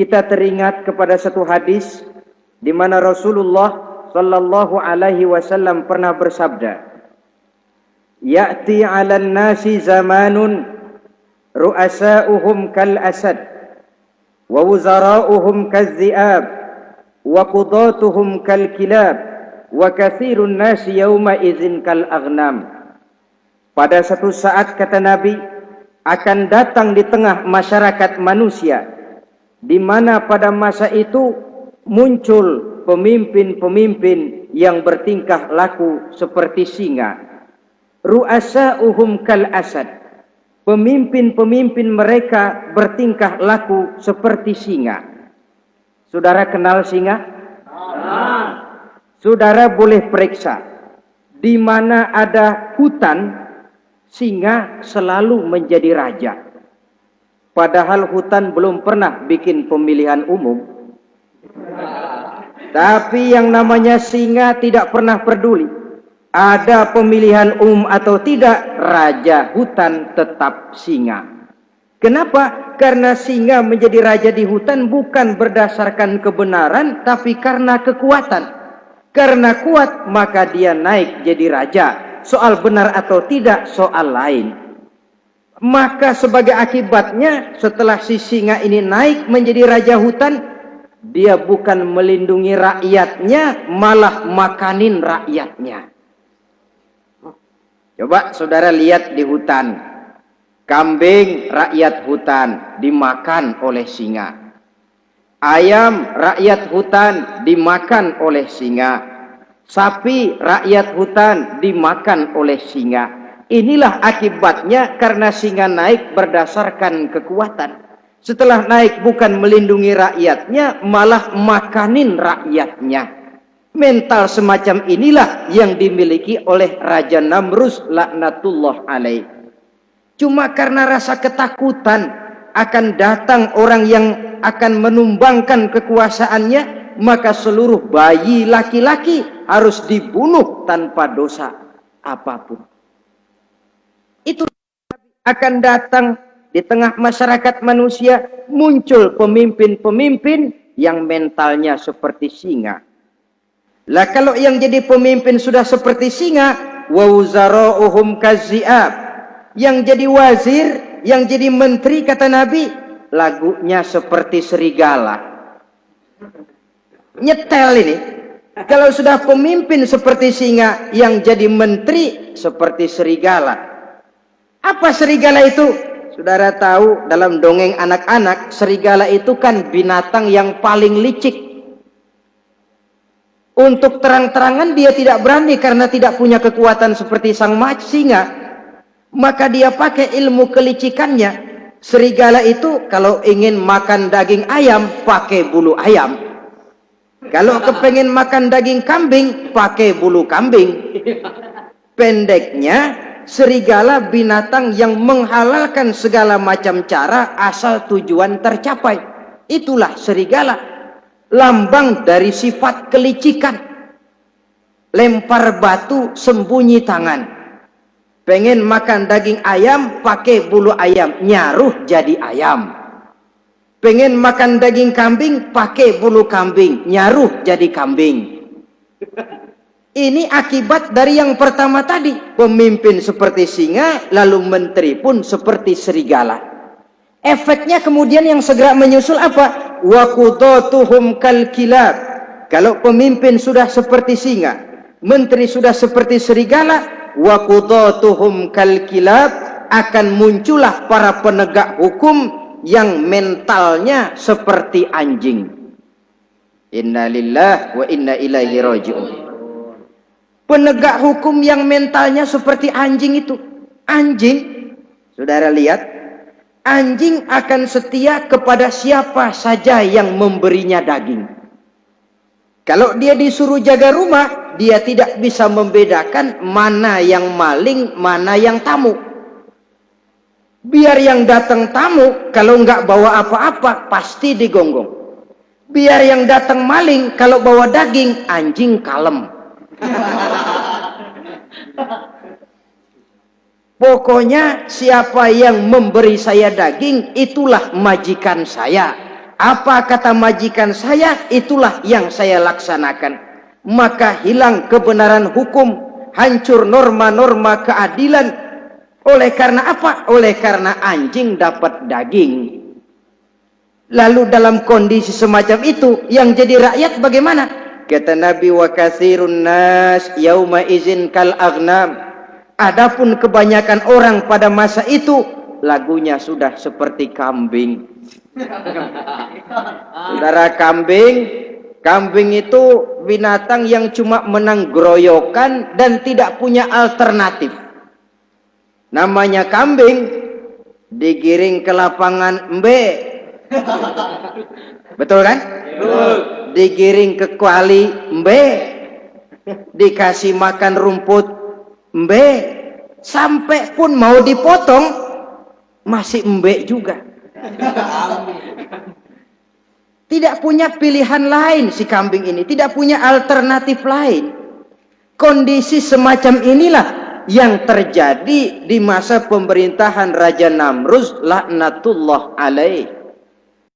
kita teringat kepada satu hadis di mana Rasulullah sallallahu alaihi wasallam pernah bersabda, "Ya'ti 'alan nasi zamanun ru'asa'uhum kal asad wa wuzara'uhum kaz-zi'ab wa qudatuhum kal kilab wa katsirun nasi yawma idzin kal aghnam." Pada satu saat, kata Nabi, akan datang di tengah masyarakat manusia di mana pada masa itu muncul pemimpin-pemimpin yang bertingkah laku seperti singa. Ru'asa'uhum kal asad. Pemimpin-pemimpin mereka bertingkah laku seperti singa. Saudara kenal singa? Saudara boleh periksa di mana ada hutan, singa selalu menjadi raja. Padahal hutan belum pernah bikin pemilihan umum. Tapi yang namanya singa tidak pernah peduli. Ada pemilihan umum atau tidak, raja hutan tetap singa. Kenapa? Karena singa menjadi raja di hutan bukan berdasarkan kebenaran, tapi karena kekuatan. Karena kuat, maka dia naik jadi raja. Soal benar atau tidak, soal lain. Maka sebagai akibatnya, setelah si singa ini naik menjadi raja hutan, dia bukan melindungi rakyatnya, malah makanin rakyatnya. Coba saudara lihat di hutan. Kambing rakyat hutan dimakan oleh singa. Ayam rakyat hutan dimakan oleh singa. Sapi rakyat hutan dimakan oleh singa. Inilah akibatnya karena singa naik berdasarkan kekuatan. Setelah naik bukan melindungi rakyatnya, malah makanin rakyatnya. Mental semacam inilah yang dimiliki oleh Raja Namrus laknatullah alaih. Cuma karena rasa ketakutan akan datang orang yang akan menumbangkan kekuasaannya, maka seluruh bayi laki-laki harus dibunuh tanpa dosa apapun. Itu akan datang di tengah masyarakat manusia, muncul pemimpin-pemimpin yang mentalnya seperti singa. Lah kalau yang jadi pemimpin sudah seperti singa, wa wuzara'uhum kaz-zi'ab. Yang jadi wazir, yang jadi menteri, kata Nabi, lagunya seperti serigala. Nyetel ini. Kalau sudah pemimpin seperti singa, yang jadi menteri seperti serigala. Apa serigala itu? Saudara tahu dalam dongeng anak-anak, serigala itu kan binatang yang paling licik. Untuk terang-terangan dia tidak berani karena tidak punya kekuatan seperti sang singa. Maka dia pakai ilmu kelicikannya. Serigala itu kalau ingin makan daging ayam, pakai bulu ayam. Kalau kepengen makan daging kambing, pakai bulu kambing. Pendeknya, serigala binatang yang menghalalkan segala macam cara asal tujuan tercapai. Itulah serigala. Lambang dari sifat kelicikan. Lempar batu, sembunyi tangan. Pengen makan daging ayam, pakai bulu ayam, nyaruh jadi ayam. Pengen makan daging kambing, pakai bulu kambing, nyaruh jadi kambing. Ini akibat dari yang pertama tadi. Pemimpin seperti singa, lalu menteri pun seperti serigala. Efeknya kemudian yang segera menyusul apa? Wa qudatuhum kal kilab. Kalau pemimpin sudah seperti singa, menteri sudah seperti serigala, wa qudatuhum kal kilab, akan muncullah para penegak hukum yang mentalnya seperti anjing. Innalillahi wa inna ilaihi raji'un. Penegak hukum yang mentalnya seperti anjing itu. Anjing, saudara lihat, anjing akan setia kepada siapa saja yang memberinya daging. Kalau dia disuruh jaga rumah, dia tidak bisa membedakan mana yang maling, mana yang tamu. Biar yang datang tamu, kalau nggak bawa apa-apa, pasti digonggong. Biar yang datang maling, kalau bawa daging, anjing kalem. Pokoknya siapa yang memberi saya daging, itulah majikan saya. Apa kata majikan saya, itulah yang saya laksanakan. Maka hilang kebenaran hukum, hancur norma-norma keadilan. Oleh karena apa? Oleh karena anjing dapat daging. Lalu dalam kondisi semacam itu, yang jadi rakyat bagaimana? Kata Nabi, wa katsirun nas yauma izin kal aghnam. Adapun kebanyakan orang pada masa itu, lagunya sudah seperti kambing. Saudara, kambing itu binatang yang cuma menang groyokan dan tidak punya alternatif. Namanya kambing, digiring ke lapangan embe. Betul kan? Betul. Digiring ke kuali embe. Dikasih makan rumput embe. Sampai pun mau dipotong masih embe juga. Tidak punya pilihan lain si kambing ini, tidak punya alternatif lain. Kondisi semacam inilah yang terjadi di masa pemerintahan Raja Namruz laknatullah alaih.